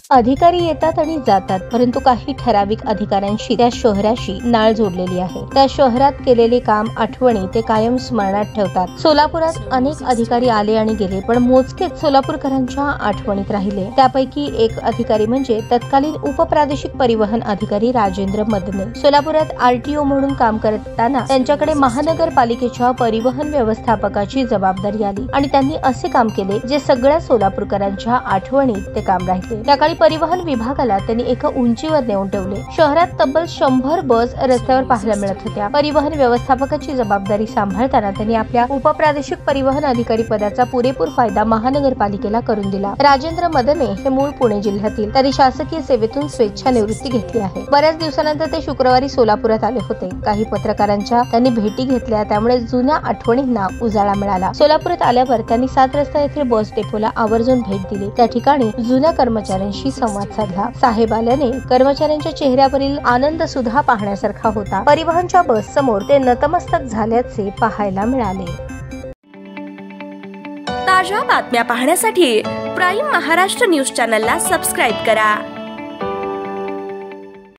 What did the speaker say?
अधिकारी येतात आणि जातात, परंतु काही ठराविक अधिकाऱ्यांशी त्या शहराशी नाळ जोडलेली आहे। त्या शहरात केलेले काम, आठवणी ते कायम स्मरणात ठेवतात। सोलापुरात अनेक अधिकारी आले आणि गेले, पण मोजकेच सोलापूरकरांच्या आठवणीत राहिले। त्यापैकी एक अधिकारी म्हणजे तत्कालीन उपप्रादेशिक परिवहन अधिकारी राजेंद्र मदने। सोलापुरात आरटीओ म्हणून काम करताना त्यांच्याकडे महानगरपालिकेच्या परिवहन व्यवस्थापकाची जबाबदारी आली आणि त्यांनी असे काम केले जे सगळ्या सोलापूरकरांच्या आठवणीत ते काम राहिले। त्याकाळी परिवहन विभागाला त्यांनी एका उंचीवर नेऊन ठेवले। शहरात तब्बल 100 बस रस्त्यावर पाहायला मिळत होत्या। परिवहन व्यवस्थापकाची जबाबदारी सांभाळताना त्यांनी आपल्या उपप्रादेशिक परिवहन अधिकारी पदाचा पुरेपूर फायदा महानगरपालिकेला करून दिला। राजेंद्र मदने हे मूळ पुणे जिल्ह्यातील, त्यांनी शासकीय सेवेतून स्वेच्छा निवृत्ती घेतली आहे। बऱ्याच दिवसानंतर ते शुक्रवारी सोलापुरात आले होते। काही पत्रकारांच्या त्यांनी भेटी घेतल्या, त्यामुळे जुन्या आठवणींना उजाळा मिळाला। सोलापुरात आल्यावर त्यांनी 7 रस्ता येथील बस डेपोला आवर्जून भेट दिली। त्या ठिकाणी जुन्या कर्मचाऱ्यांशी संवाद साधला। साहेब आल्याने कर्मचाऱ्यांच्या चेहऱ्यावरील आनंद सुद्धा पाहण्यासारखा होता। परिवहनच्या बस समोर ते नतमस्तक झाल्याचे पाहायला मिळाले। ताज्या बातम्या पाहण्यासाठी प्राईम महाराष्ट्र न्यूज चॅनलला सबस्क्राईब करा।